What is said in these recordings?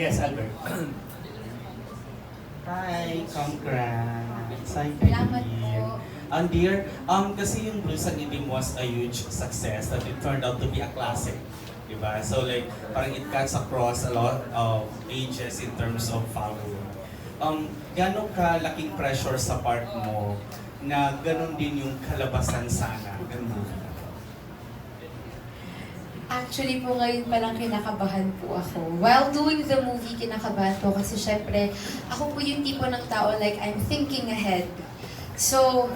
Yes, Albert. Hi, congrats. Hi, Salamat Kyline. po. Dear, kasi yung Blusang Itim was a huge success that it turned out to be a classic. Diba? So like, parang it cuts across a lot of ages in terms of following. Gano'ng kalaking pressure sa part mo na gano'n din yung kalabasan sana ng movie? Actually po ngayon palang kinakabahan po ako. While doing the movie, kinakabahan po kasi syempre, ako po yung tipo ng tao like I'm thinking ahead. So,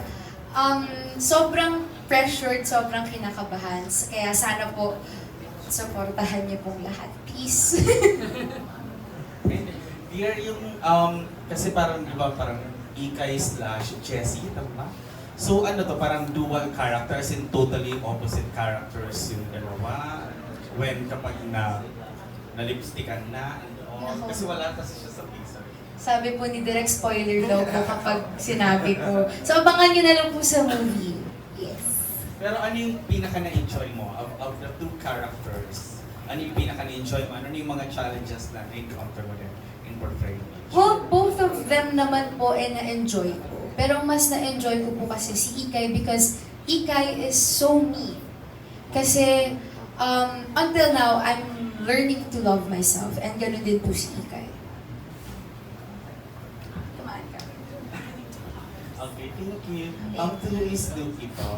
sobrang pressured, sobrang kinakabahan. Kaya sana po, supportahan niyo pong lahat. Peace. And dear, yung, kasi parang, di ba, parang Ikay slash Jessie, tama? So ano to, parang dual characters and totally opposite characters yung dalawa. When kapag na-lipstickan na, and all. Nako. Kasi wala kasi siya sa teaser. Sabi po ni Direk, spoiler daw po kapag sinabi ko. So, abangan niyo na lang po sa movie. Yes. Pero ano yung pinaka na-enjoy mo of the two characters? Ano yung pinaka na-enjoy mo? Ano yung mga challenges na na-encounter mo din in portraying each? Well, both of them naman po na-enjoy ko. Pero mas na-enjoy ko po kasi si Ikay because Ikay is so me. Kasi until now, I'm learning to love myself and ganoon din po si Ikay. Kumaan ka. Okay, thank you. To Luis Luke ito.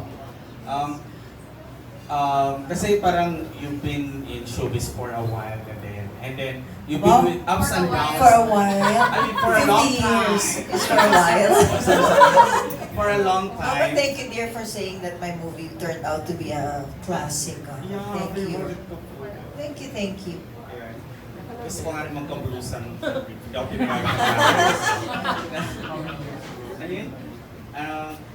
Kasi parang you've been in showbiz for a while and then you've been with ups and downs. For a while. I mean, for a 50 long time. years is for a while. For a long Oh, but time. thank you, dear, for saying that my movie turned out to be a classic. Yeah, Thank you. favorite ko po. Thank you, thank you. Ayan. Gusto ko nga rin magka-blusan. Hindi ako pinagawa. Ano yun?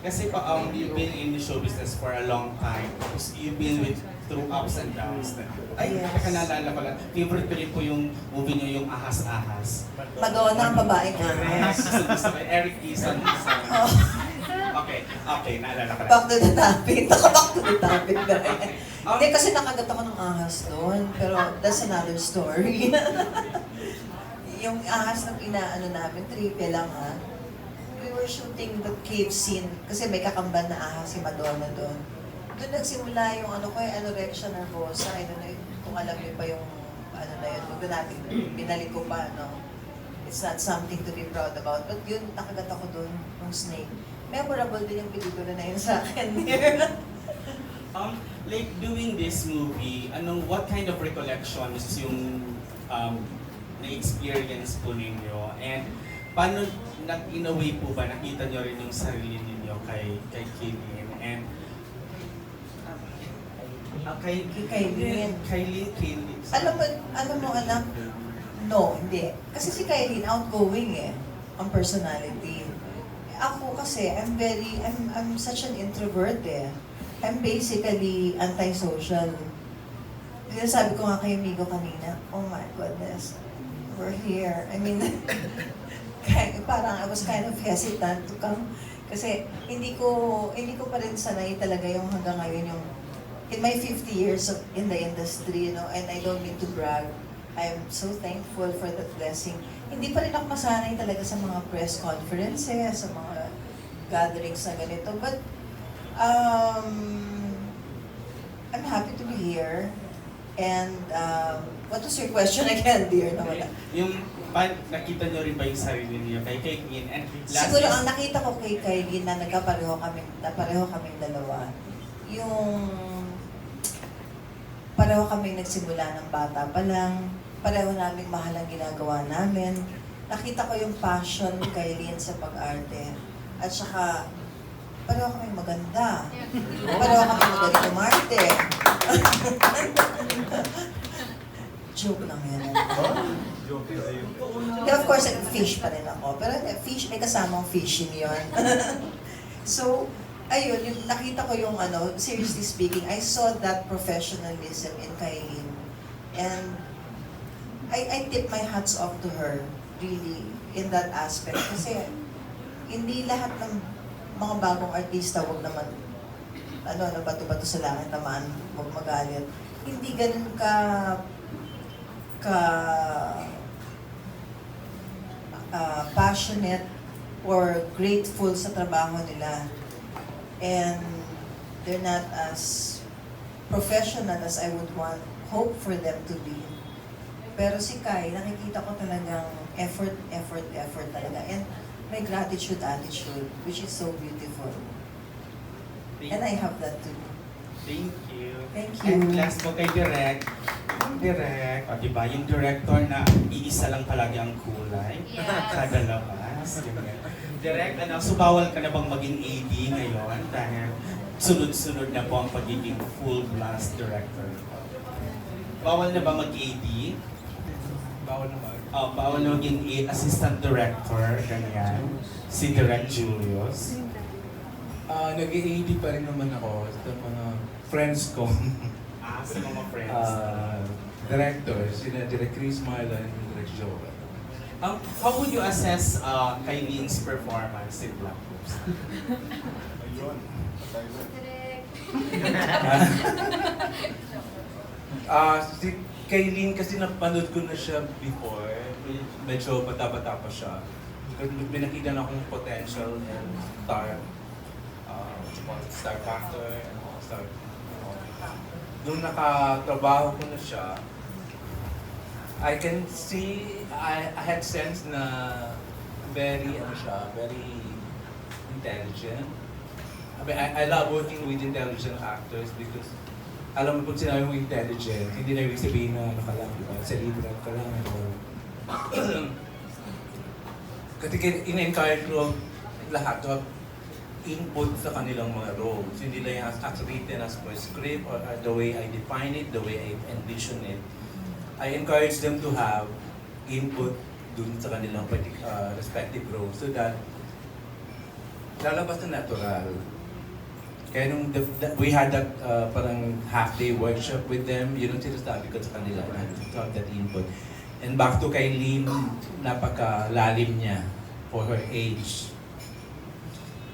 Kasi you've been in the show business for a long time. Tapos you've been through ups and downs. Ay, Yes. teka, naalala ko lang. Favorite ko rin po yung movie niyo, yung Ahas-Ahas. Madonna ang babaeng ahas. Gusto ko, Eric Isan. Oh, Okay, naalala ko lang. back to the topic. Back to the topic. Okay. Hindi, kasi nakagat ako ng ahas doon. Pero that's another story. Yung ahas na inaano namin, tripe lang ha. We were shooting the cave scene kasi may kakambal na ahas si Madonna doon. Doon nagsimula yung ano ko, anorexia nervosa. I don't know kung alam niyo pa yung ano na yun. Doon natin, binalik ko pa, no? It's not something to be proud about. But yun, nakagat ako doon, ng snake. Memorable din yung pelikula na yun sa akin. Like doing this movie, what kind of recollections yung na-experience po ninyo? And paano, in a way po ba, nakita nyo rin yung sarili ninyo kay Kyline? And kay Kyline. Kyline. Alam mo, anak? No, hindi. Kasi si Kyline, outgoing eh, ang personality. Ako kasi, I'm such an introvert eh. I'm basically antisocial. Kaya sabi ko nga kay Migo kanina, oh my goodness, we're here. I mean, parang I was kind of hesitant to come. Kasi hindi ko pa rin sanay talaga yung hanggang ngayon yung in my 50 years in the industry, you know, and I don't mean to brag. I'm so thankful for that blessing. Hindi pa rin ako masanay talaga sa mga press conferences, sa mga gatherings na ganito. But, I'm happy to be here. And, what was your question again, dear? Nawala. Yung, nakita nyo rin ba yung sarili niyo kay Kyline? And last Siguro is- ang nakita ko kay Kylie na pareho kaming dalawa, yung pareho kaming nagsimula ng bata pa lang, pareho naming mahal ang ginagawa namin. Nakita ko yung passion ni Kylie sa pag-arte. At saka, pareho kaming maganda. Pareho kaming magaling umarte. Joke lang yan. Yeah, of course, fish pa rin ako. Pero fish, may kasamang fishing yun. So, ayun, yung, nakita ko yung seriously speaking, I saw that professionalism in Kylie. And I tip my hats off to her, really, in that aspect. Kasi, hindi lahat ng mga bagong artista, wag naman, bato-bato sa langit naman, wag magalit. Hindi ganun ka passionate or grateful sa trabaho nila. And they're not as professional as I would hope for them to be. Pero si Kai, nakikita ko talagang effort talaga. And may gratitude attitude, which is so beautiful. And I have that too. Thank you. Thank And you. last po kay Direk. O diba, yung director na iisa lang palagi ang kulay. Yes. Kada labas. Direk, so bawal ka na bang maging AD ngayon? Dahil sunod-sunod na po ang pagiging full blast director. Bawal na ba mag-AD? Bawal naman. Bawal na maging assistant director, ganyan. Si Direk Julius. Nag-AD pa rin naman ako sa mga friends ko. Sa mga friends. Directors, sina Direk Chris Marlon and Direk Joel. How would you assess Kyline's performance in Black Hoops? Ayun. Si Kyline kasi napanood ko na siya before. Medyo bata-bata pa siya. May nakita na akong potential and star factor and all star. Nung nakatrabaho ko na siya, I can see, I had sense na very intelligent. I mean, I love working with intelligent actors because alam mo kung sinabi mo intelligent, hindi na ibig sabihin na ano ka lang, di ba? Cerebral ka lang. Kasi in-encourage ko lahat to input sa kanilang mga roles. Hindi lang as written as per script or the way I define it, the way I envision it. I encourage them to have input dun sa kanilang respective roles so that lalabas na natural. Kaya nung we had that parang half-day workshop with them, yun ang sinasabi ko sa kanila na to have that input. And back to Kyline, napakalalim niya for her age.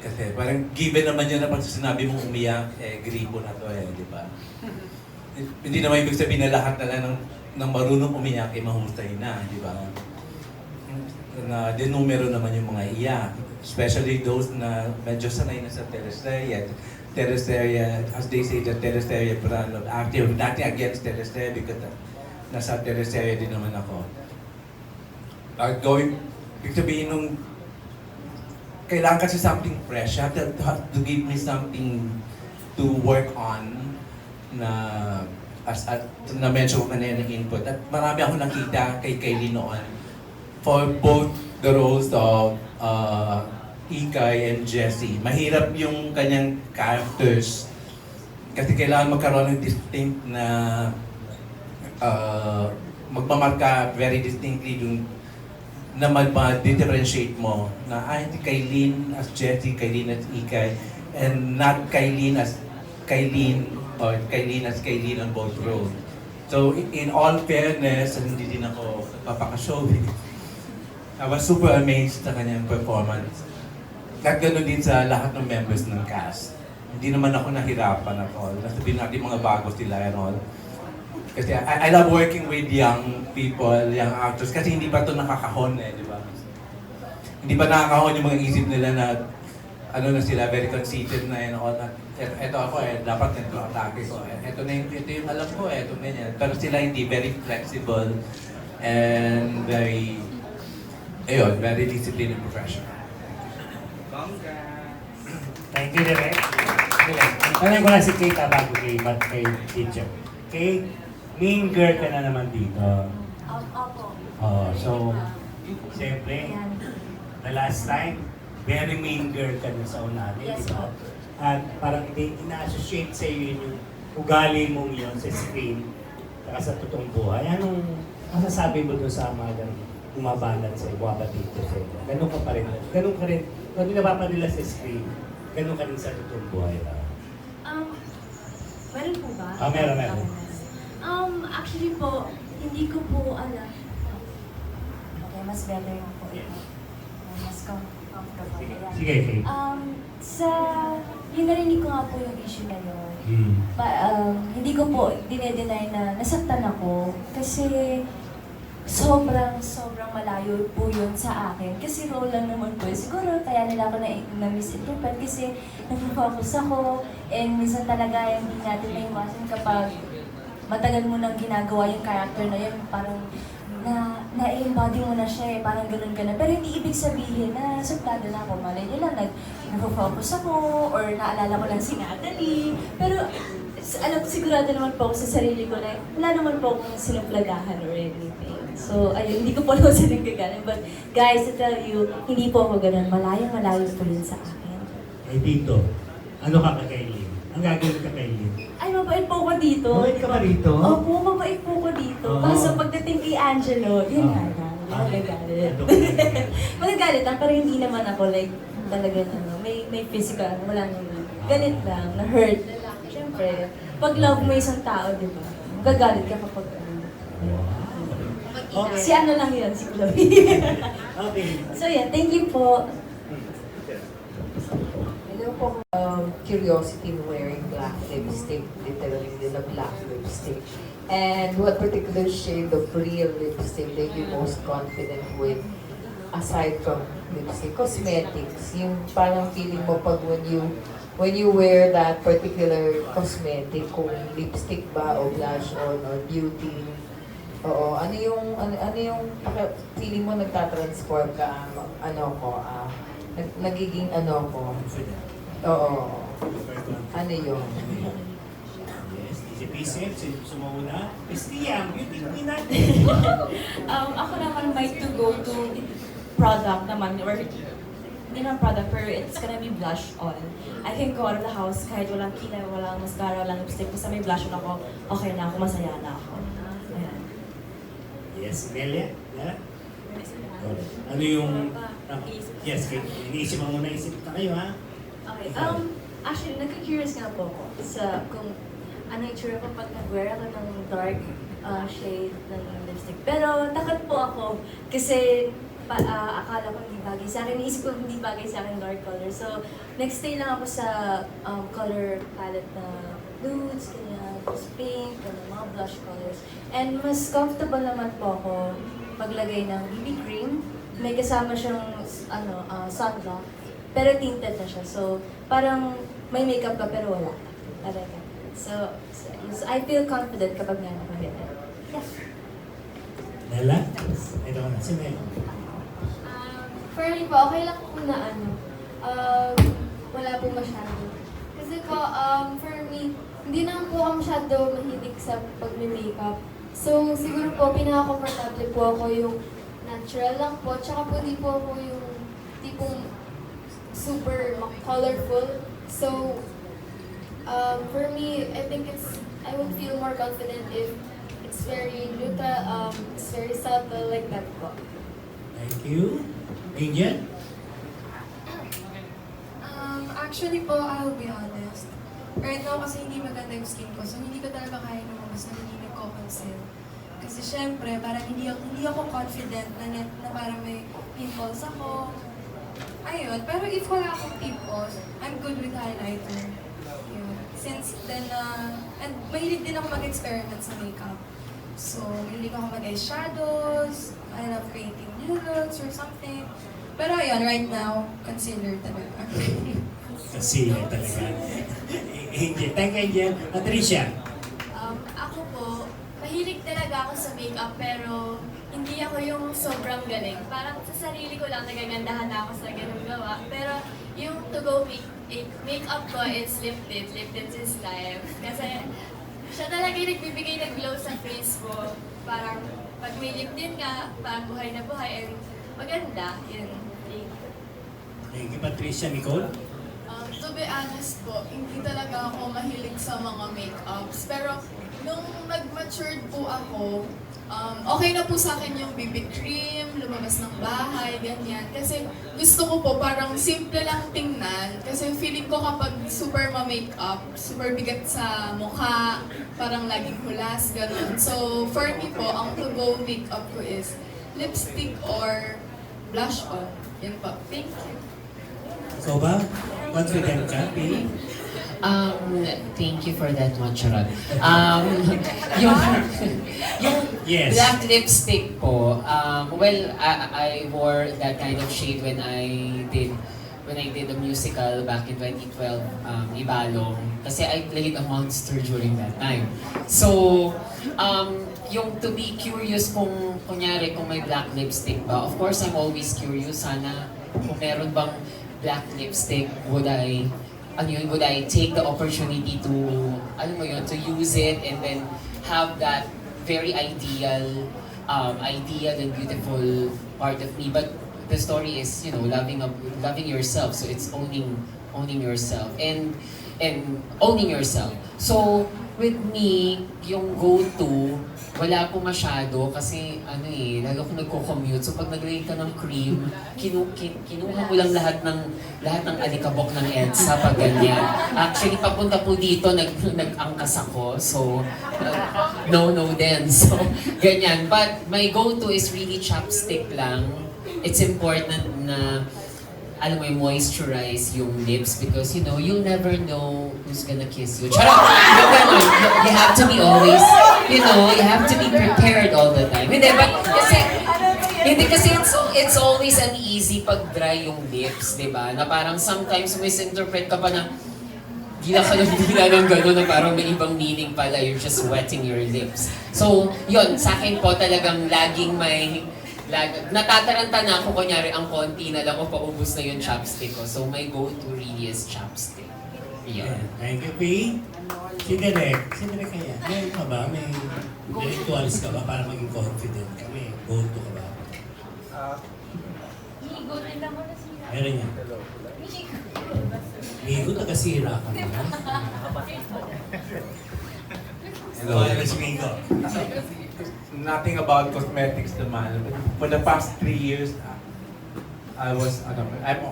Kasi parang given naman yun na pag sinabi mong umiyak, gripo na to di ba? Hindi naman ibig sabihin na lahat na lang ng marunong umiyak mahusay na, di ba? Na denumero naman yung mga iyak. Especially those na medyo sanay na sa teleserye. Teleserye, as they say, the teleserye brand of acting. Nothing against teleserye because nasa teleserye din naman ako. Ibig sabihin nung kailangan kasi something fresh. You have to give me something to work on na na-mention ko kanina ng input. At marami ako nakita kay Kyline noon for both the roles of Ikay and Jessie. Mahirap yung kanyang characters kasi kailangan magkaroon ng distinct na magmamarka very distinctly yung na mag-differentiate mo na si Kyline as Jessie, Kyline as Ikay, and not Kyline as Kyline or Kyline as Kyline on both roles. So in all fairness, hindi din ako papaka-show. I was super amazed sa kanyang performance. At gano'n din sa lahat ng members ng cast. Hindi naman ako nahirapan at all. Nasabihin natin mga bago sila and all. Kasi I love working with young people, young actors, kasi hindi pa ito nakakahon di ba? Hindi pa nakakahon yung mga isip nila na ano na sila, very conceited na and all. Ito ako dapat ganito ang atake ko. Ito yung alam ko, ito ganyan. Pero sila hindi, very flexible and very disciplined and professional. Thank you, Direk. Tanong ko lang si Kate bago kay teacher. Kate, mean girl ka na naman dito. Opo. So, siyempre, the last time, very mean girl ka na sa unahan, Yes, di ba? po. At parang ina-associate sa iyo yung ugali mong yun sa screen saka sa totoong buhay. Anong masasabi mo doon sa mga umabanat sa iyo, dito sa iyo? Ganun ka pa rin. Ganun ka rin. Kung napapadala sa screen, ganun ka rin sa totoong buhay. Meron po ba? Meron. Actually po, hindi ko po alam. Okay, mas better nga po ito. Mas comfortable. Ayan. Sige, Kate. Yung narinig ko nga po yung issue na yun. Hindi ko po dinedeny na nasaktan ako kasi sobrang malayo po yun sa akin. Kasi role lang naman po. Siguro kaya nila ako na-misinterpret kasi nag-focus ako and minsan talaga hindi natin maiwasan kapag matagal mo nang ginagawa yung character na yun, parang na-embody mo na siya eh, parang ganun ka na. Pero hindi ibig sabihin na suplado na ako. Malay nyo lang, nag-focus ako or naalala ko lang si Natalie. Pero sigurado naman po ako sa sarili ko na wala naman po akong sinuplagahan or anything. So, ayun, hindi ko po naman sila gagaling. But guys, to tell you, hindi po ako ganun. Malayo po yun sa akin. Eh dito, ano ka kay Lynn? Ang gagawin ka kay Lynn? Ay, mabait po ako dito. Mabait ka ba rito? Opo, mabait po ako dito. Oo. Kaso pagdating kay Angelo, yun nga lang. Magagalit. Magagalit lang, pero hindi naman ako like talaga may physical, wala naman. Galit lang, na-hurt. Siyempre, pag love mo isang tao, di ba? Gagalit ka kapag Okay. Si ano lang yun, si Chloe. Okay. So yeah, thank you po. Hello po, curiosity in wearing black lipstick, literally the black lipstick. And what particular shade of real lipstick that you most confident with aside from lipstick? Cosmetics, yung parang feeling mo pag when you wear that particular cosmetic, kung lipstick ba o blush on or beauty, oo, ano yung feeling mo nagtatransform ka, nagiging ko, oo, ano yun? Yes, isip-isip, sumuna. Christian, beauty queen natin. Ako naman might to go to product naman, or hindi naman product, pero it's gonna be blush on. I can go out of the house kahit walang kilay, walang mascara, walang lipstick, basta may blush on ako, okay na ako, masaya na ako. Ayan. Yes, Nelia? Yeah? Ano yung... yes, iniisip mo muna, isip na kayo, ha? Okay, actually, nagka-curious nga po ako sa kung ano yung tsura ko pag nag-wear ako ng dark shade ng lipstick. Pero takot po ako kasi akala ko hindi bagay sa akin. Iisip ko hindi bagay sa akin dark color. So, nag-stay lang ako sa color palette na nudes, ganyan, pink, mga blush colors. And mas comfortable naman po ako maglagay ng BB cream. May kasama siyang sunblock, pero tinted na siya. So, parang may makeup ka pero wala. Talaga. So I feel confident kapag nga nakaganyan. Yes. Nela? Ito ka na, si Mel. For me po, okay lang kung na wala po masyado. Kasi po, for me, hindi naman po ako masyado mahilig sa pag-makeup. So, siguro po, pinaka-comfortable po ako yung natural lang po. Tsaka po, di po ako yung tipong super colorful. So, for me, I think I would feel more confident if it's very neutral, it's very subtle like that po. Thank you. Angel? Actually po, I'll be honest. Right now kasi hindi maganda yung skin ko, so hindi ko talaga kaya lumabas na hindi nagko-conceal. Kasi syempre, parang hindi ako confident na parang may pimples ako. Ayun, pero if wala akong pimples, I'm good with highlighter. Yun. Since then, and mahilig din ako mag-experiment sa makeup. So, mahilig ako mag-eyeshadows, I love creating new looks or something. Pero ayun, right now, concealer talaga. Concealer talaga. Angel. Thank you, Angel. Patricia? Ako po, mahilig talaga ako sa makeup pero hindi ako yung sobrang galing. Parang sa sarili ko lang nagagandahan ako sa ganung gawa. Pero yung to go makeup ko is lip tint. Lip tint is life. Kasi siya talaga yung nagbibigay ng glow sa face mo. Parang pag may lip tint ka, parang buhay na buhay and maganda. Yun. Thank you, Patricia. Nicole? To be honest po, hindi talaga ako mahilig sa mga makeups. Pero nung nag-matured po ako, okay na po sa akin yung BB cream, lumabas ng bahay, ganyan. Kasi gusto ko po parang simple lang tingnan. Kasi feeling ko kapag super ma-makeup, super bigat sa mukha, parang laging hulas, gano'n. So for me po, ang to-go makeup ko is lipstick or blush on. Yan po. Thank you. Ikaw ba? Confident ka, Pili? Thank you for that one, Charot. Yes. Black lipstick po. Well, I wore that kind of shade when I did a musical back in 2012, Ibalong. Kasi I played a monster during that time. So, yung to be curious kung, kunyari, kung may black lipstick ba, of course, I'm always curious. Sana, kung meron bang black lipstick, would I take the opportunity to, to use it and then have that very ideal and beautiful part of me. But the story is, loving yourself. So it's owning yourself and owning yourself. So with me, yung go-to, wala po masyado kasi lalo ko nagko-commute. So pag nag-lay ka ng cream, kinuha mo lang lahat ng alikabok ng EDSA pag ganyan. Actually, papunta po dito, nag-angkas ako. So, no din. So, ganyan. But my go-to is really chapstick lang. It's important na moisturize yung lips because you'll never know who's gonna kiss you. Charot! You have to be always, you have to be prepared all the time. Hindi kasi it's always uneasy pag dry yung lips, di ba? Na parang sometimes misinterpret ka pa na gila ng gano'n na parang may ibang meaning pala, you're just wetting your lips. So, yun, sa akin po talagang laging natataranta na ako, kunyari, ang konti na lang o paubos na yung chapstick ko. So, my go-to really is chapstick. Yeah. Thank you, P. Si Derek kaya. Meron ka ba? May rituals ka ba para maging confident ka? May go-to ka ba? Migo rin ako nasira. Meron yan. Migo, taga-sira ka na. Hello, Miss Migo. Nothing about cosmetics naman. For the past 3 years, I'm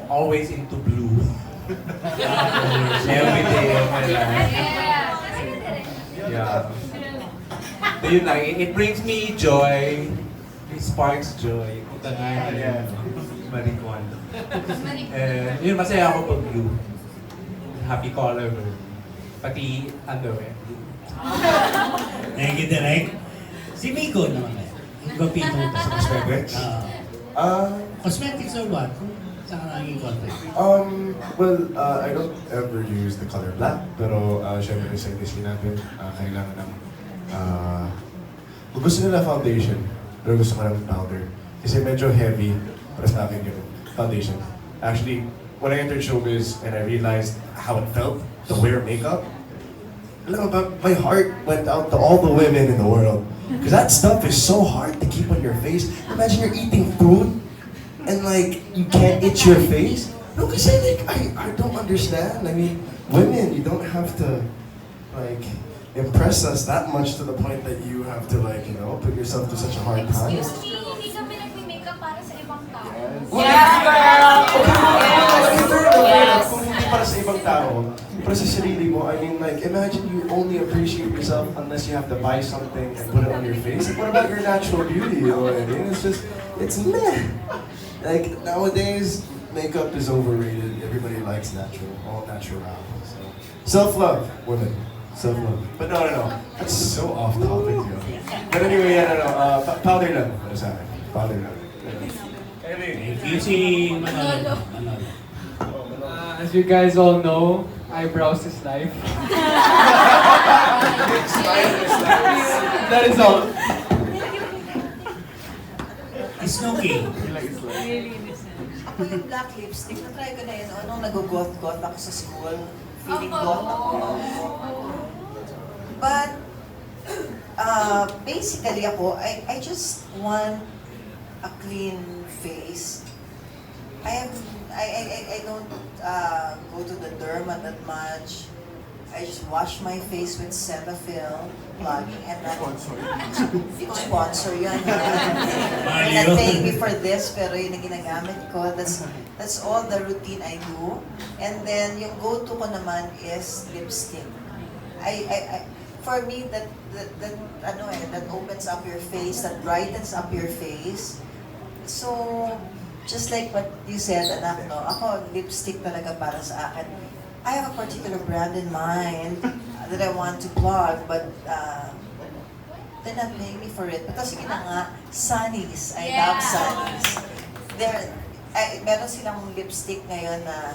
always into blue. Every day of my life. Yeah. So yun lang, it brings me joy. It sparks joy. Punta nga yun. Marikwan. Yun, masaya ako pag blue. Happy color. Pati underwear. Thank you, Derek. Si Miko naman eh. Gupito mo sa cosmetics? Cosmetics or what? Kung saan ka naging confident? Well, I don't ever use the color black, pero syempre sa industry natin, kailangan ng gusto nila foundation, pero gusto ko ng powder. Kasi medyo heavy para sa akin yung foundation. Actually, when I entered showbiz and I realized how it felt to wear makeup, my heart went out to all the women in the world. Because that stuff is so hard to keep on your face. Imagine you're eating food and you can't itch your face. No, because I don't understand. I mean, women, you don't have to impress us that much to the point that you have to put yourself through such a hard time. Excuse me, hindi kami nagme-makeup para sa ibang tao. Kung hindi para sa ibang tao, para sa sarili mo, I mean, imagine you only appreciate yourself unless you have to buy something and put it on your face. What about your natural beauty, you know what I mean? It's meh. Nowadays, makeup is overrated. Everybody likes natural, all natural. So, self-love, women. Self-love. But no. That's so off topic, yo. But anyway, powder lang. Para sa akin. Powder lang. Thank you, si Manolo. As you guys all know, eyebrows is life. That is all. Snooki. Ako yung black lipstick, na-try ko na yun. Nung nag-goth-goth ako sa school, feeling goth ako. But, basically I just want a clean face. I don't go to the derma that much. I just wash my face with Cetaphil, plugging, and then sponsor yun. They're not paying me for this, pero yun ang ginagamit ko. That's all the routine I do. And then yung go-to ko naman is lipstick. For me, that opens up your face, that brightens up your face. So, just like what you said, anak, no? Ako, lipstick talaga para sa akin. I have a particular brand in mind that I want to plug, but they're not paying me for it. Pero sige na nga, Sunnies. I Yeah. love Sunnies. Meron silang lipstick ngayon na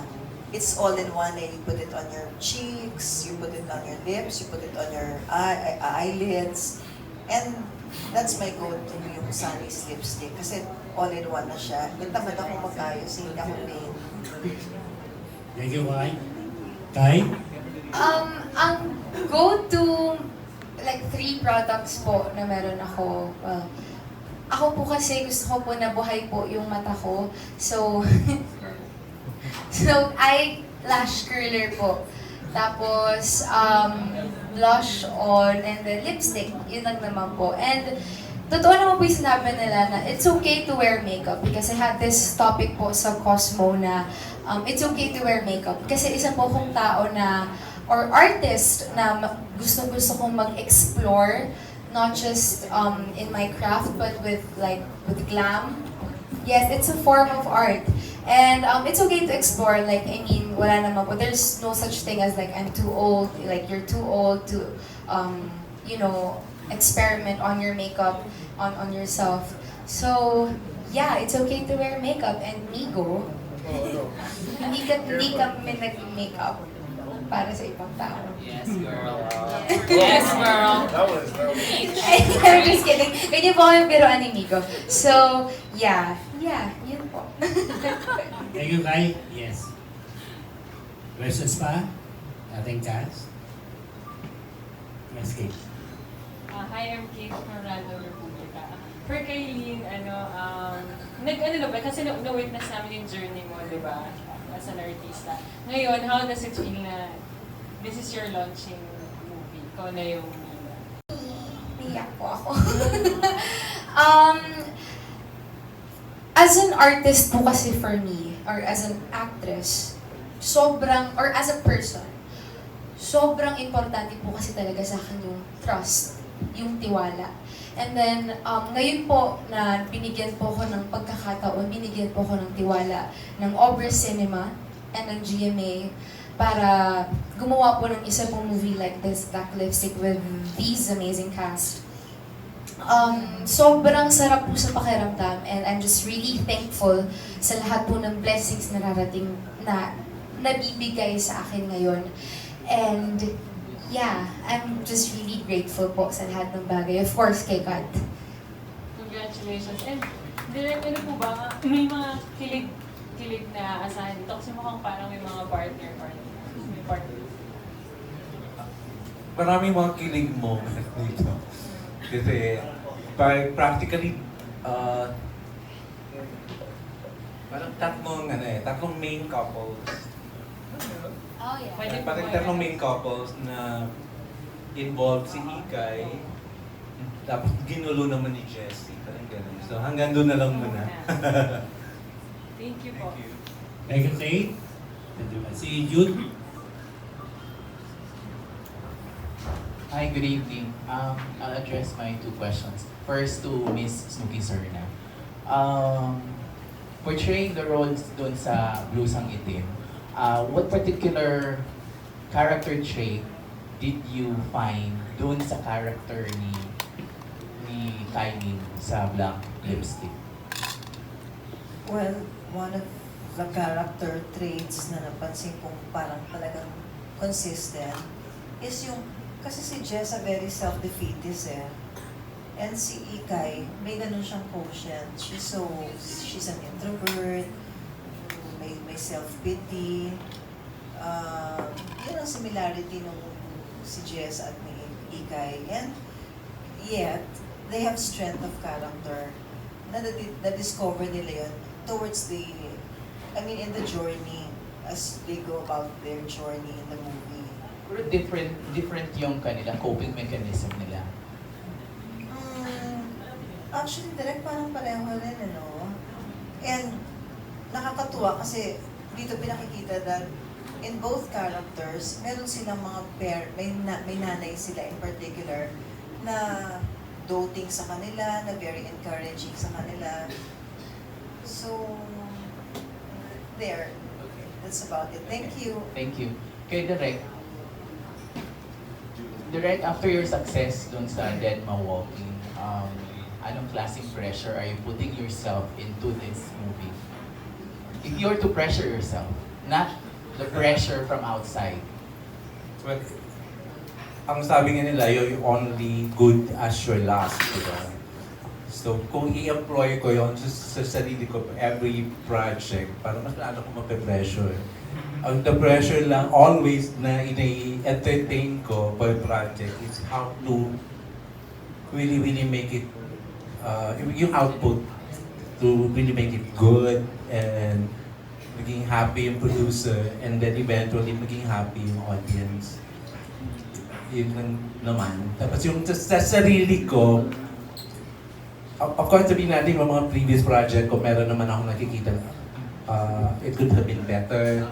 it's all in one. You put it on your cheeks, you put it on your lips, you put it on your eyelids. And that's my go-to, yung Sunnies lipstick. Kasi all in one na siya. Tamad ako magayos, hindi ako pain. Thank you, Kai. Kai? Ang go-to, like 3 products po na meron ako. Well, ako po kasi gusto ko po na buhay po yung mata ko. So, eyelash curler po. Tapos, blush on, and then lipstick. Yun lang naman po. And, totoo naman po yung sinabi nila na it's okay to wear makeup because I had this topic po sa Cosmo na it's okay to wear makeup. Kasi isa po akong tao na, or artist na gusto kong mag-explore, not just in my craft, but with glam. Yes, it's a form of art. And it's okay to explore, like, I mean, wala naman po. There's no such thing as like, I'm too old, like, you're too old to, experiment on your makeup, on yourself. So, yeah, it's okay to wear makeup. And Migo, hindi kami nag-makeup para sa ibang tao. Yes, girl. Yes, girl. I'm just kidding. Ganyan po kami biruan ni Migo. So, yeah, yun po. Thank you, Kai. Yes. Questions pa? Ating cast? Yes, Kate. Hi, I'm Kate from Rando Republica. For Kyline, nag-ano na ba? Kasi na-witness namin yung journey mo, di ba? As an artista. Ngayon, how does it feel na this is your launching movie? Ikaw na yung Mina. Iyak po ako. As an artist po kasi for me, or as an actress, or as a person, sobrang importante po kasi talaga sa akin yung trust, yung tiwala. And then, ngayon po na binigyan po ko ng pagkakataon, binigyan po ko ng tiwala ng Obra Cinema and ng GMA para gumawa po ng isa pong movie like this, Black Lipstick, with these amazing cast. Sobrang sarap po sa pakiramdam, and I'm just really thankful sa lahat po ng blessings na narating na nabibigay sa akin ngayon. And yeah, I'm just really grateful po sa lahat ng bagay. Of course, kay God. Congratulations. And direct, ano po ba, may mga kilig na asahan dito? Kasi mukhang parang may mga partner. May partner. Maraming mga kilig moments dito. Kasi practically, parang tatlong main couples. Oh, yeah. Parang tatlong main couples na involved si Ikay, tapos ginulo naman ni Jessie. Parang ganun. So hanggang doon na lang muna. Thank you po. Thank you, Kate. Si Jude. Hi, good evening. I'll address my 2 questions. First to Miss Snooki Serna. Portraying the roles doon sa Blusang Itim, what particular character trait did you find doon sa character ni Kyline sa Black Lipstick? Well, one of the character traits na napansin kong parang talagang consistent is yung, kasi si Jessa very self-defeatist eh. And si Ikay, may ganun siyang quotient. She's an introvert, may self-pity. Yun ang similarity nung si Jessa at ni Ikay. And yet, they have strength of character na-discover nila yun towards in the journey as they go about their journey in the movie. Pero different yung kanila coping mechanism nila. Actually, direct parang pareho rin, And nakakatuwa kasi dito pinakikita that in both characters, meron silang mga pair, may nanay sila in particular na doting sa kanila, na very encouraging sa kanila. So, there. That's about it. Thank you. Thank you. Kay Direk, direct after your success dun sa Dead Ma Walking, anong klaseng pressure are you putting yourself into this movie? If you were to pressure yourself, not the pressure from outside. Well, ang sabi nga nila, you're only good as your last, diba? So, kung i-employ ko yon sa sarili ko, every project, para mas lalo ko mape-pressure. Ang the pressure lang always na i-entertain ko per project is how to really make it, yung output, to really make it good and maging happy yung producer and then eventually maging happy yung audience. Yun lang naman. Tapos yung sa sarili ko, of course sabihin natin yung mga previous project ko, meron naman ako nakikita it could have been better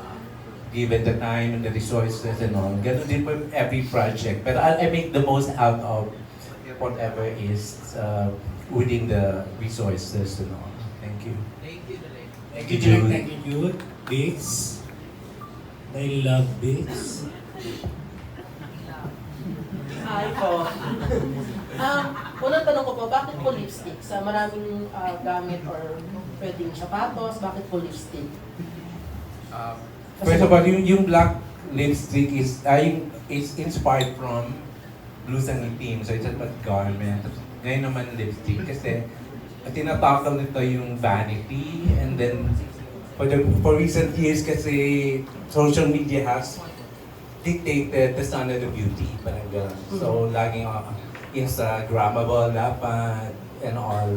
given the time and the resources and all. Ganun din po every project. Pero I make the most out of whatever is within the resources and all. Thank you. Thank you, Jude. Thank you, Jude. Bits. I love Bits. Hi po. Unang tanong ko po, bakit po lipstick? Sa maraming gamit or pwedeng sapatos, bakit po lipstick? First of all, yung black lipstick is inspired from Blusang Itim. So it's a garment. Ngayon naman lipstick kasi tinatakal nito yung vanity, and then for recent years kasi social media has dictated the standard of beauty, parang gano'n. So laging Instagrammable dapat and all.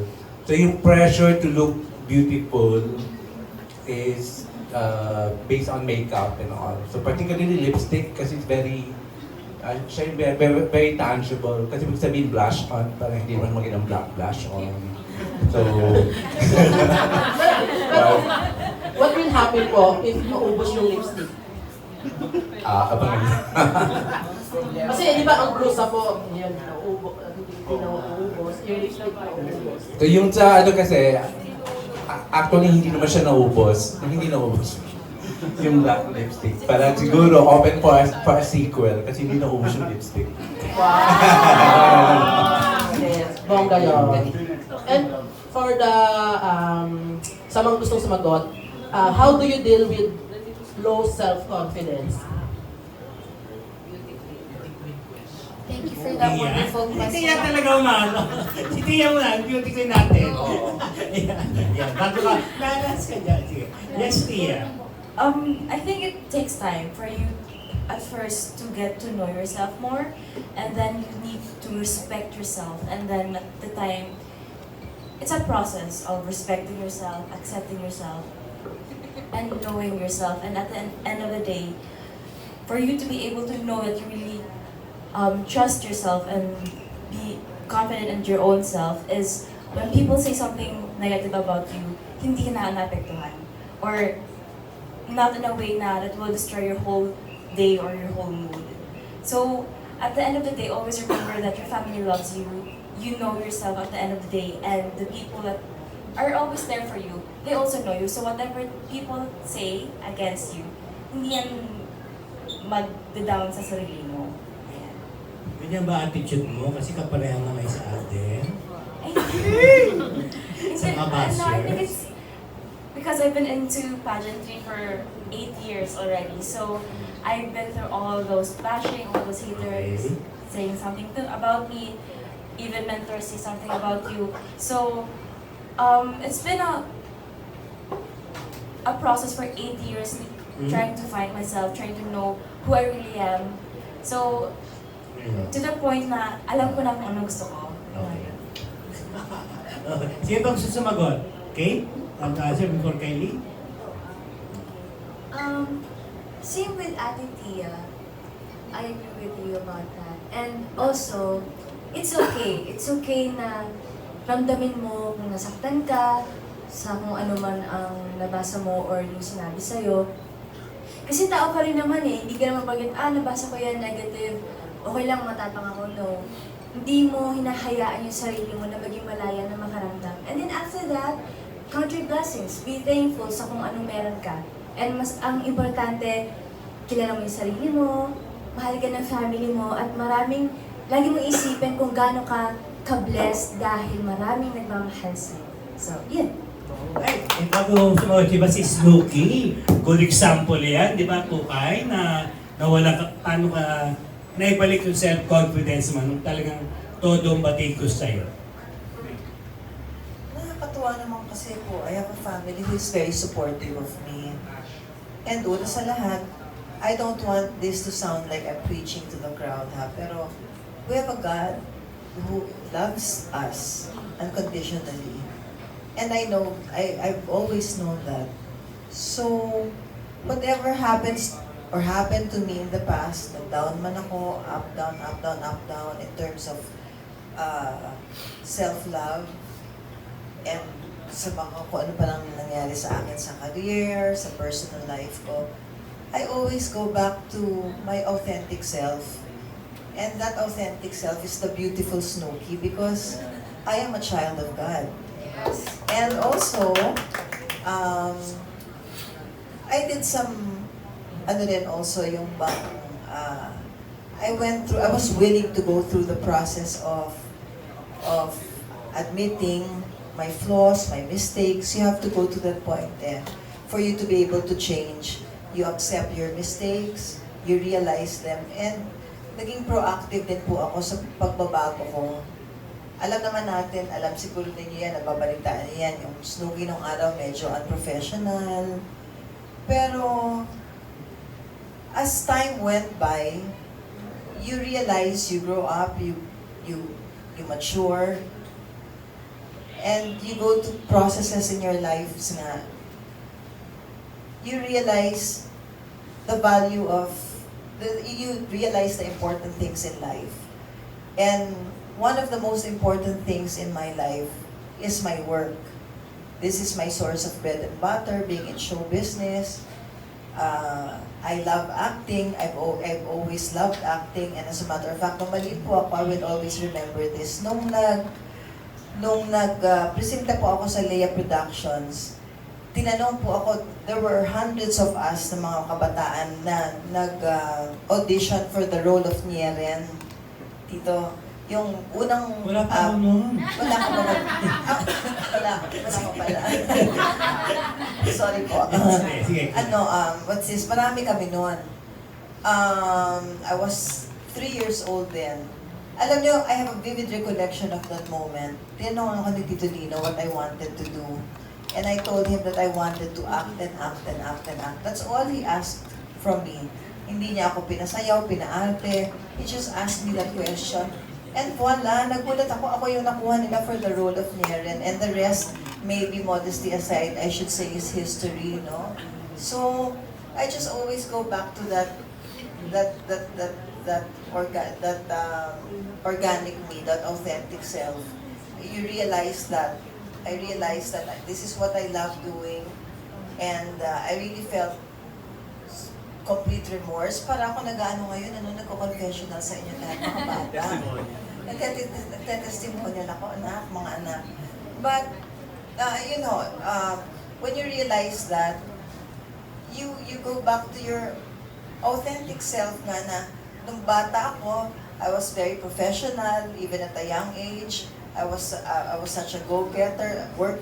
So yung pressure to look beautiful is based on makeup and all. So particularly lipstick kasi it's very very tangible. Kasi ibig sabihin blush on, parang hindi naman magandang blush on. So, What will happen po if maubos yung lipstick? abangan niyo. Kasi di ba ang blusa po, yun, hindi nauubos, yung lipstick nauubos. So yung sa ano kasi, actually hindi naman siya naubos. Hindi naubos. Yung black lipstick. Para siguro open for a sequel kasi hindi naubos yung lipstick. Wow! Yes, bongga yun. And for the, sa mga gustong sumagot, how do you deal with low self-confidence? Thank you for that wonderful Si question. Tia talaga umano. Si Tia mo na, beauty queen natin. Yan, bago ka, lalas ka dyan. Sige. Yes, Tia. I think it takes time for you at first to get to know yourself more, and then you need to respect yourself, and then at the time, it's a process of respecting yourself, accepting yourself, and knowing yourself. And at the end of the day, for you to be able to know that you really trust yourself and be confident in your own self is when people say something negative about you, hindi ka na naapektuhan. Or not in a way na that will destroy your whole day or your whole mood. So, at the end of the day, always remember that your family loves you, you know yourself at the end of the day, and the people that are always there for you, they also know you. So whatever people say against you, hindi yan mag-down sa sarili mo. Ayan. Ganyan ba attitude mo? Kasi kapareha nga kayo sa Alden. Sa mga No, I think bashers. it's because I've been into pageantry for 8 years already. So I've been through all those bashing, all those haters saying something about me, even mentors say something about you. So it's been a process for 8 years trying to find myself, trying to know who I really am. So to the point na alam ko na kung ano gusto ko. Okay. Sino bang susumagot? Kate? Mag-answer before Kylie? Same with Ate Tia. I agree with you about that. And also, it's okay. It's okay na ramdamin mo kung nasaktan ka sa kung ano man ang nabasa mo or yung sinabi sa'yo. Kasi tao ka rin naman eh. Hindi ka naman bagay, nabasa ko yan, negative. Okay lang, matapang ako. No. Hindi mo hinahayaan yung sarili mo na maging malaya na makaramdam. And then after that, count your blessings. Be thankful sa kung anong meron ka. And mas ang importante, kilala mo yung sarili mo, mahal ka ng family mo at maraming, lagi mo isipin kung gaano ka ka-blessed dahil maraming nagmamahal sa'yo. So, yun. Ay, bago sumagot, di ba si Snooki? Good example yan, di ba, Kukay, na nawala ka, paano ka naibalik yung self-confidence mo nung talagang todo ang batikos sa'yo. Nakakatuwa naman kasi po, I have a family who is very supportive of me. And una sa lahat, I don't want this to sound like I'm preaching to the crowd, ha? Pero we have a God who loves us unconditionally. And I know, I've always known that. So, whatever happens or happened to me in the past, down man ako, up, down, up, down, up, down, in terms of self-love, and sa mga kung ano pa lang nangyari sa akin sa career, sa personal life ko, I always go back to my authentic self. And that authentic self is the beautiful Snooki because I am a child of God. And also, I did some, ano rin also yung bang, I was willing to go through the process of admitting my flaws, my mistakes. You have to go to that point there for you to be able to change. You accept your mistakes, you realize them, and naging proactive din po ako sa pagbabago ko. Alam naman natin, alam siguro ninyo yan, nababalitaan niyo yan, yung Snooki nung araw medyo unprofessional. Pero, as time went by, you realize, you grow up, you mature, and you go to processes in your lives na you realize the value of, you realize the important things in life. And one of the most important things in my life is my work. This is my source of bread and butter, being in show business. I love acting. I've always loved acting. And as a matter of fact, nung maliit po ako, I will always remember this. Nung nag-presenta po ako sa Leia Productions, tinanong po ako, there were hundreds of us na mga kabataan na nag-audition for the role of Nieren. Tito, yung unang... Wala pa ako noon. Wala ka ba? Wala ko pala. Sorry po. Sige. What's this? Marami kami noon. I was 3 years old then. Alam niyo, I have a vivid recollection of that moment. Tinanong ako ni Tito Lino what I wanted to do. And I told him that I wanted to act and act and act and act. That's all he asked from me. Hindi niya ako pinasayaw, pinaarte. He just asked me that question. And voila, nagulat ako yung nakuha nila for the role of Nieren. And the rest, maybe modesty aside, I should say is history, no? So, I just always go back to that organic me, that authentic self. I realized that this is what I love doing, and I really felt complete remorse. Para ako nag-ano ngayon, nagko-confessional sa inyo lahat, mga bata. Nagtetestimonial ako, mga anak. But, when you realize that, you go back to your authentic self nga na, nung bata ako, I was very professional, even at a young age. I was such a go-getter. Work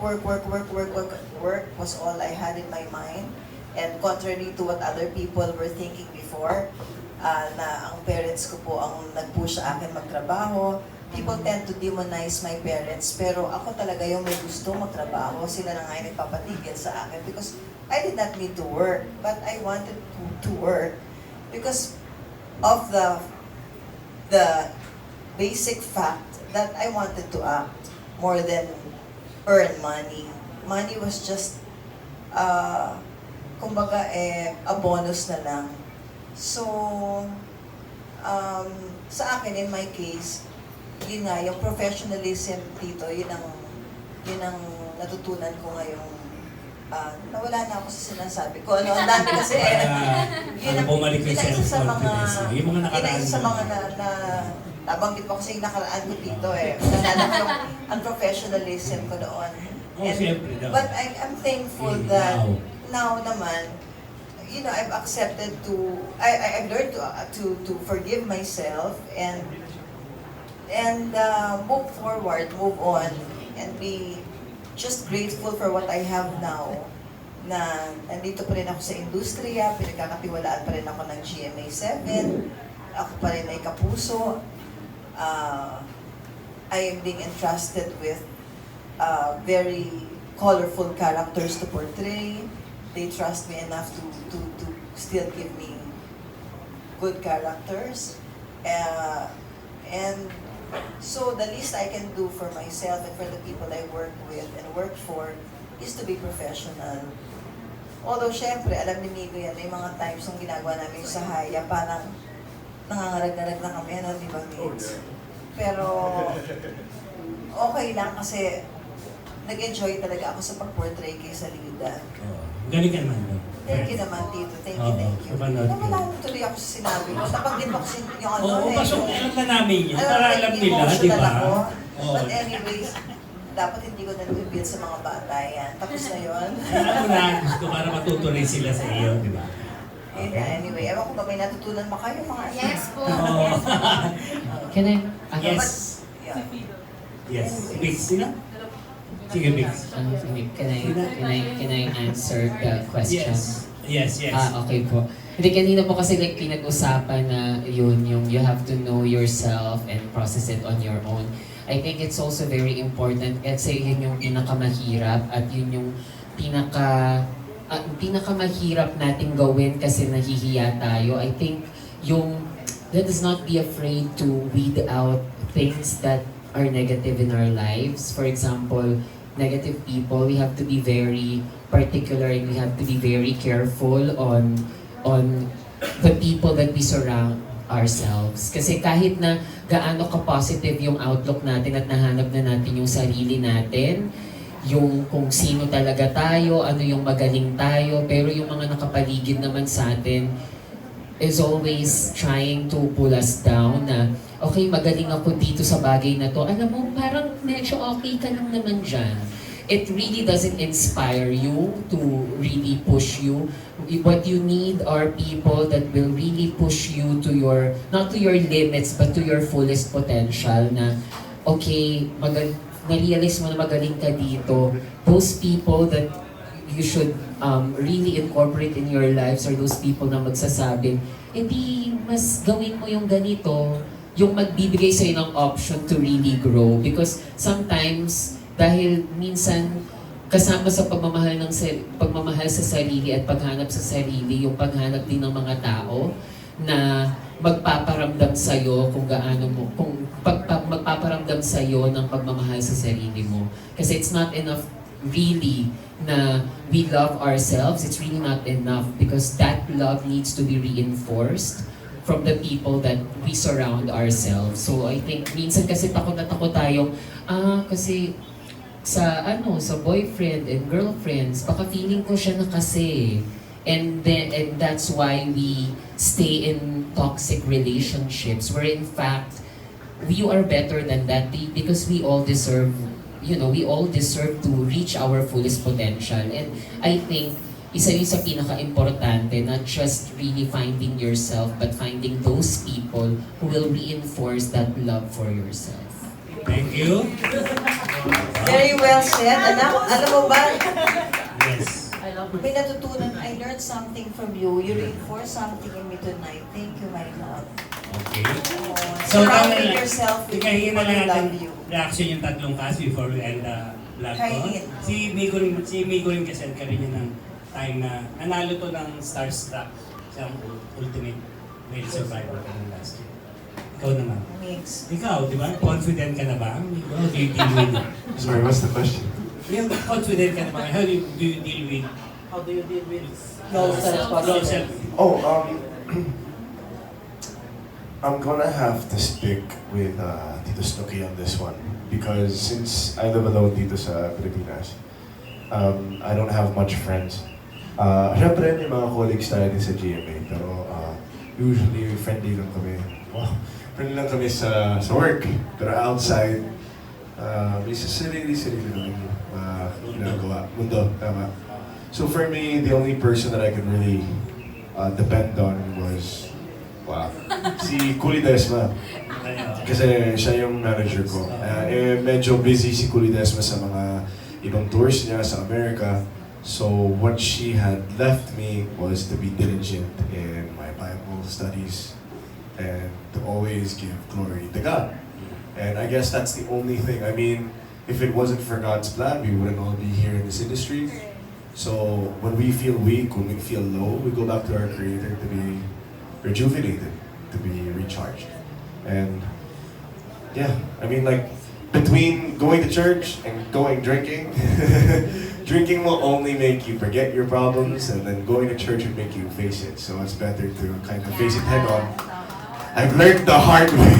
was all I had in my mind. And contrary to what other people were thinking before, na ang parents ko po ang nag-push sa akin magtrabaho, people tend to demonize my parents, pero ako talaga yung may gusto magtrabaho. Sila na nga yung nagpapatigil sa akin because I did not need to work, but I wanted to work because of the basic fact that I wanted to act more than earn money. Money was just, kumbaga, a bonus na lang. So, sa akin, in my case, yun nga, yung professionalism dito, yun ang natutunan ko ngayong, nawala na ako sa sinasabi ko. Ang dami kasi, yun ang isa sa mga nabanggit mo kasi yung nakaraan ko dito nalala ko yung unprofessionalism ko noon. But I'm thankful that now naman, I've accepted I've learned to forgive myself and move forward, move on, and be just grateful for what I have now. Na nandito pa rin ako sa industriya, pinagkakatiwalaan pa rin ako ng GMA7, ako pa rin ay kapuso. I am being entrusted with very colorful characters to portray. They trust me enough to still give me good characters. And so the least I can do for myself and for the people I work with and work for is to be professional. Although, syempre, alam ni Migo yan, may mga times yung ginagawa namin sa Haya, parang nangangarag-narag na kami, ano, di ba, Migs? Pero, okay lang kasi nag-enjoy talaga ako sa pag-portray kay Salida. Galing ka naman. Thank you naman, Tito. Thank you. Namalalo tuloy ako sa sinabi mo. Nabanggit ako yung ano Oo, pasok, alam na namin yun. Para alam nila, di ba? But anyways, dapat hindi ko na reveal sa mga bata yan. Tapos na yun. Alam mo na, gusto para matuto rin sila sa iyo, di ba? Anyway, ewan ko ba may natutunan ba kayo mga Yes po. Can I? Yes. Yes. Big sila? Sige, Big. Can I answer the question? Yes. Okay po. Hindi, kanina po kasi like pinag-usapan na yun, yung you have to know yourself and process it on your own. I think it's also very important kasi yun yung pinakamahirap at yun yung pinakamahirap nating gawin kasi nahihiya tayo. I think let us not be afraid to weed out things that are negative in our lives. For example, negative people, we have to be very particular and we have to be very careful on the people that we surround ourselves. Kasi kahit na gaano ka-positive yung outlook natin at nahanap na natin yung sarili natin, yung kung sino talaga tayo, ano yung magaling tayo, pero yung mga nakapaligid naman sa atin is always trying to pull us down na, okay, magaling ako dito sa bagay na to. Alam mo, parang medyo okay ka lang naman dyan. It really doesn't inspire you to really push you. What you need are people that will really push you to your, not to your limits, but to your fullest potential na, okay, na-realize mo na magaling ka dito. Those people that you should really incorporate in your lives are those people na magsasabing, di mas gawin mo yung ganito, yung magbibigay sa'yo ng option to really grow. Because sometimes, dahil minsan kasama sa pagmamahal sa sarili at paghanap sa sarili, yung paghanap din ng mga tao na magpaparamdam sa'yo kung gaano mo, magpaparamdam sa'yo ng pagmamahal sa sarili mo. Kasi it's not enough really na we love ourselves. It's really not enough because that love needs to be reinforced from the people that we surround ourselves. So I think minsan kasi takot na takot tayo, kasi sa boyfriend and girlfriends, baka feeling ko siya na kasi. And that's why we stay in toxic relationships where in fact we are better than that because we all deserve to reach our fullest potential. And I think isa yun sa pinaka-importante, not just really finding yourself but finding those people who will reinforce that love for yourself. Thank you. Very well said. Alam mo ba? Yes. May natutunan. I learned something from you. You reinforced something in me tonight. Thank you, my love. Okay. Surrounding yourself with ikahin people na lang who love natin you. reaction yung tatlong cast before we end the vlog ko. Kyline. Si Migo rin kasi karin niya ng time na nanalo to ng Starstruck sa Ultimate Male Survivor ka ng last year. Ikaw naman. Mix. Ikaw, di ba? Confident ka na ba? How do you deal with Sorry, what's the question? Yung confident ka na ba? How do you deal with low self-confidence? I'm gonna have to stick with Tito Snooki on this one because since I live alone dito sa Pilipinas, I don't have much friends. Siyempre, may mga colleagues tayo din sa GMA, pero usually friendly lang kami. Friendly lang kami sa work, pero outside, may sarili lang ginagawa. Mundo, tama. So for me, the only person that I can really depend on was, wow, si Kuli Desma. Kasi siya yung manager ko. Medyo busy si Kuli Desma sa mga ibang tours niya sa America. So what she had left me was to be diligent in my Bible studies and to always give glory to God. And I guess that's the only thing. I mean, if it wasn't for God's plan, we wouldn't all be here in this industry. So when we feel weak, when we feel low, we go back to our Creator to be rejuvenated, to be recharged. And yeah, I mean, like, between going to church and going drinking, drinking will only make you forget your problems, and then going to church will make you face it. So it's better to kind of face it head on. I've learned the hard way.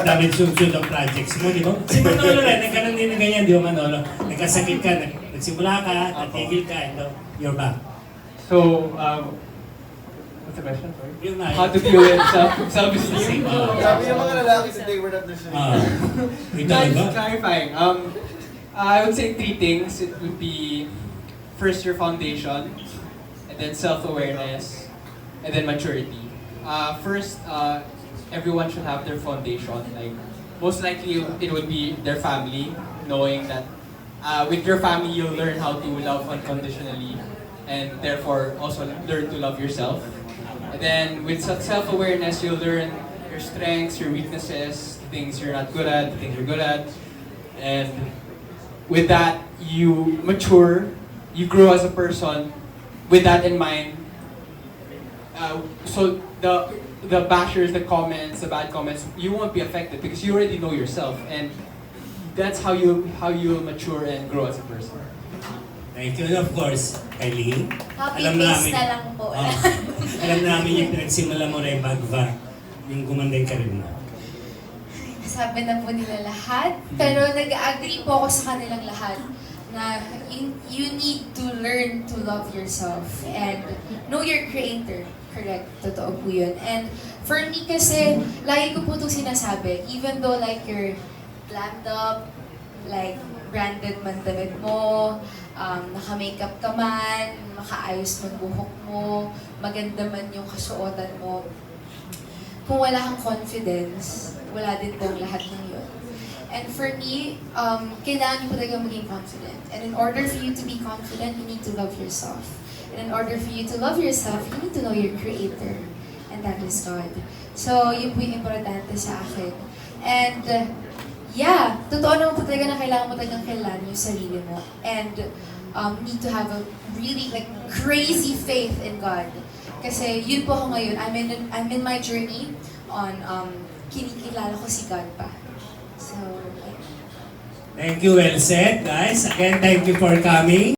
Dami sunod ang projects mo, di ba? Si Manolo rin, nagkaroon din ng ganyan, di ba Manolo? Nagkasakit ka, nagsimula ka, natigil ka, and you're back. So, what's the question? Sorry. Yun na. How to deal with self-esteem? Sabi yung mga lalaki today, we're not listening. Just clarifying. I would say 3 things. It would be first your foundation, and then self-awareness, and then maturity. First, everyone should have their foundation. Like, most likely, it would be their family, knowing that with your family, you'll learn how to love unconditionally, and therefore also learn to love yourself. And then with self-awareness, you'll learn your strengths, your weaknesses, the things you're not good at, the things you're good at, and with that, you mature, you grow as a person. With that in mind, so the bashers, the comments, the bad comments, you won't be affected because you already know yourself, and that's how you mature and grow as a person. Thank you. And of course, Kyline. Copy-paste na lang po. Alam namin yung pinagsimula mo rin bagva, yung gumanda yung karir mo. Nasabi na po nila lahat, pero nag-agree po ako sa kanilang lahat na you need to learn to love yourself and know your creator. Correct, totoo po yun. And for me kasi, lagi ko po itong sinasabi, even though like you're glammed up, like branded man damit mo, naka-makeup ka man, makaayos man buhok mo, maganda man yung kasuotan mo, kung wala kang confidence, wala din pong lahat ng yun. And for me, kailangan niyo po talaga maging confident. And in order for you to be confident, you need to love yourself. And in order for you to love yourself, you need to know your Creator. And that is God. So, yun po yung importante sa akin. And, yeah, totoo naman po talaga na kailangan mo talagang kailangan yung sarili mo. And, need to have a really, like, crazy faith in God. Kasi yun po ako ngayon. I'm in my journey on kinikilala ko si God pa. So, Thank you, well said, guys. Again, thank you for coming.